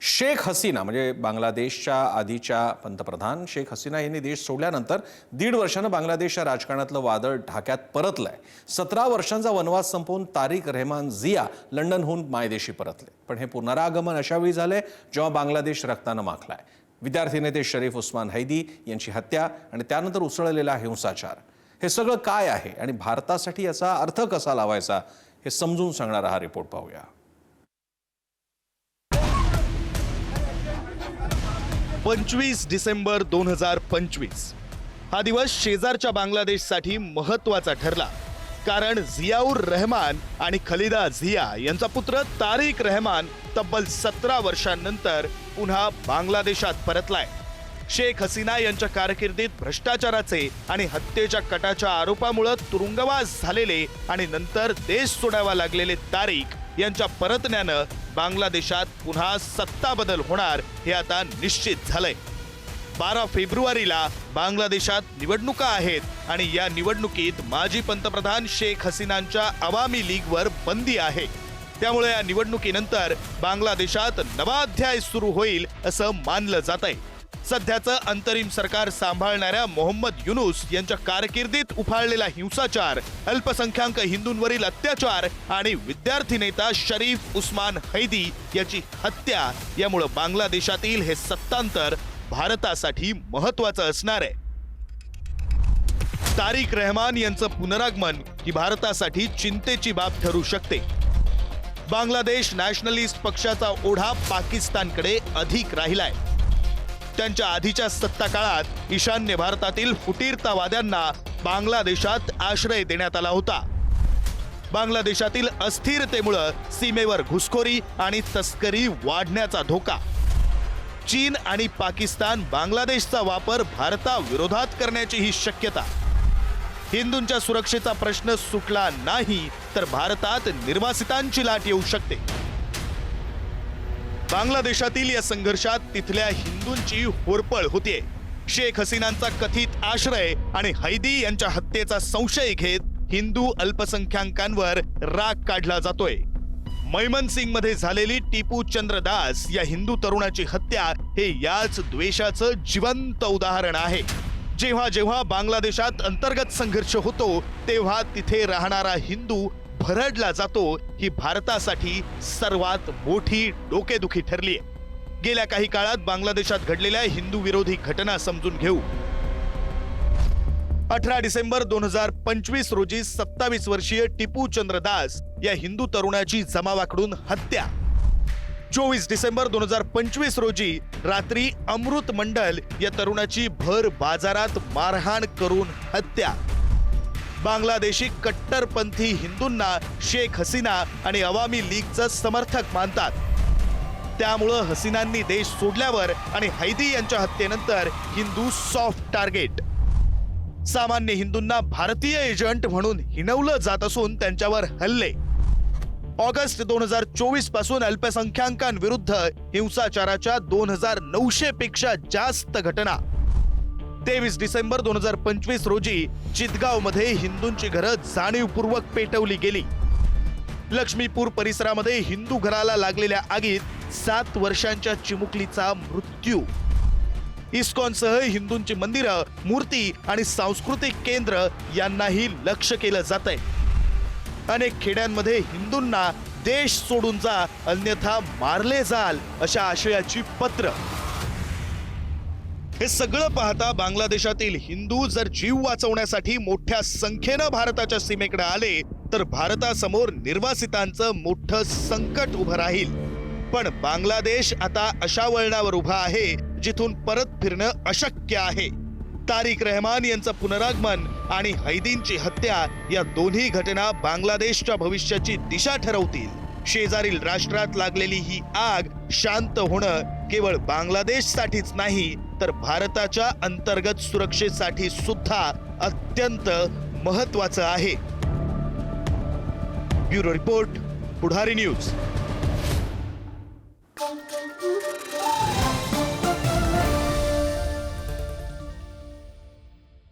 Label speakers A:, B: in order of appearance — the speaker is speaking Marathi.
A: शेख हसीना म्हणजे बांगलादेशच्या आधीच्या पंतप्रधान शेख हसीना यांनी देश सोडल्यानंतर 1.5 वर्षानं बांगलादेशच्या राजकारणातलं वादळ ढाक्यात परतलंय। 17 वर्षांचा वनवास संपवून तारिक रहमान जिया लंडनहून मायदेशी परतले। पण हे पुनरागमन अशावेळी झाले जेव्हा बांगलादेश रक्तानं माखलाय। विद्यार्थी नेते शरीफ उस्मान हैदी यांची हत्या आणि त्यानंतर उसळलेला हिंसाचार, हे सगळं काय आहे आणि भारतासाठी याचा अर्थ कसा लावायचा हे समजून सांगणारा हा रिपोर्ट पाहूया।
B: 25 डिसेंबर 2025 हा दिवस शेजारच्या बांगलादेशसाठी महत्त्वाचा ठरला, कारण जियाउर रहमान आणि खलिदा जिया यांचा पुत्र तारिक रहमान तब्बल 17 वर्षांनंतर पुन्हा बांगलादेशात परतलाय। शेख हसीना यांच्या कारकिर्दीत भ्रष्टाचाराचे आणि हत्येच्या कटाच्या आरोपामुळे तुरुंगवास झालेले आणि नंतर देश सोडावा लागलेले तारिक यांच्या परतण्यानं बांगलादेशात पुन्हा सत्ता बदल होणार हे आता निश्चित झालंय। 12 फेब्रुवारीला बांगलादेशात निवडणुका आहेत आणि या निवडणुकीत माजी पंतप्रधान शेख हसीनांच्या अवामी लीगवर बंदी आहे। त्यामुळे या निवडणुकीनंतर बांगलादेशात नवा अध्याय सुरू होईल असं मानलं जातंय। सध्याचं अंतरिम सरकार सांभाळणाऱ्या मोहम्मद युनूस यांच्या कारकिर्दीत उफाळलेला हिंसाचार, अल्पसंख्याक हिंदूंवरील अत्याचार आणि विद्यार्थी नेता शरीफ उस्मान हैदी याची हत्या यामुळे बांगलादेशातील हे सत्तांतर भारतासाठी महत्त्वाचं असणार आहे। तारिक रहमान यांचं पुनरागमन ही भारतासाठी चिंतेची बाब ठरू शकते। बांगलादेश नॅशनलिस्ट पक्षाचा ओढा पाकिस्तानकडे अधिक राहिलाय। त्यांच्या आधीच्या सत्ता काळात ईशान्य भारतातील फुटीरतावाद्यांना बांगलादेशात आश्रय देण्यात आला होता। बांगलादेशातील अस्थिरतेमुळे सीमेवर घुसखोरी आणि तस्करी वाढण्याचा धोका। चीन आणि पाकिस्तान बांगलादेशचा वापर भारताविरोधात करण्याची ही शक्यता। हिंदूंच्या सुरक्षेचा प्रश्न सुटला नाही तर भारतात निर्वासितांची लाट येऊ शकते। बांगलादेशातील या संघर्षात तिथल्या हिंदूंची होरपळ होतीये। शेख हसीनांचा कथित आश्रय आणि हैदी यांच्या हत्येचा संशय घेत हिंदू अल्पसंख्याकांवर राग काढला जातोय। मैमनसिंग मध्ये झालेली टिपू चंद्र दास या हिंदू तरुणाची हत्या हे याच द्वेषाचं जिवंत उदाहरण आहे। जेव्हा जेव्हा बांगलादेशात अंतर्गत संघर्ष होतो तेव्हा तिथे राहणारा हिंदू भरडला जातो, ही भारतासाठी सर्वात मोठी डोकेदुखी ठरली आहे। गेल्या काही काळात बांगलादेशात घडलेल्या हिंदू विरोधी घटना समजून घेऊ। 18 डिसेंबर 2025 रोजी 27 वर्षीय टिपू चंद्र दास या हिंदू तरुणाची जमावाकडून हत्या। 24 डिसेंबर 2025 रोजी रात्री अमृत मंडल या तरुणाची भर बाजारात मारहाण करून हत्या। बांगलादेशी कट्टरपंथी हिंदूंना शेख हसीना आणि अवामी लीगचं समर्थक मानतात। त्यामुळं हसीनांनी देश सोडल्यावर आणि हैदी यांच्या हत्येनंतर हिंदू सॉफ्ट टार्गेट। सामान्य हिंदूंना भारतीय एजंट म्हणून हिणवलं जात असून त्यांच्यावर हल्ले। ऑगस्ट 2024 पासून अल्पसंख्याकांविरुद्ध हिंसाचाराच्या 2900 पेक्षा जास्त घटना। 23 डिसेंबर 2025 रोजी चितगाव मध्ये हिंदूंची घरं जाणीवपूर्वक पेटवली गेली। लक्ष्मीपूर परिसरामध्ये हिंदू घराला लागलेल्या आगीत 7 वर्षांच्या चिमुकलीचा मृत्यू। इस्कॉनसह हिंदूंची मंदिरं, मूर्ती आणि सांस्कृतिक केंद्र यांनाही लक्ष्य केलं जातंय। अनेक खेड्यांमध्ये हिंदूंना देश सोडून जा अन्यथा मारले जाल अशा आशयाची पत्र। हे सगळं पाहता बांगलादेशातील हिंदू जर जीव वाचवण्यासाठी मोठ्या संख्येनं भारताच्या सीमेकडे आले तर भारतासमोर निर्वासितांचं मोठं संकट उभं राहील। पण बांगलादेश आता अशा वळणावर उभा आहे जिथून परत फिरणं अशक्य आहे। तारिक रहमान यांचं पुनरागमन आणि हैदींची हत्या या दोन्ही घटना बांगलादेशच्या भविष्याची दिशा ठरवतील। शेजारील राष्ट्रात लागलेली ही आग शांत होणं केवळ बांगलादेशसाठीच नाही तर भारताच्या अंतर्गत सुरक्षेसाठी सुद्धा अत्यंत महत्त्वाचं आहे। ब्युरो रिपोर्ट, पुढारी न्यूज।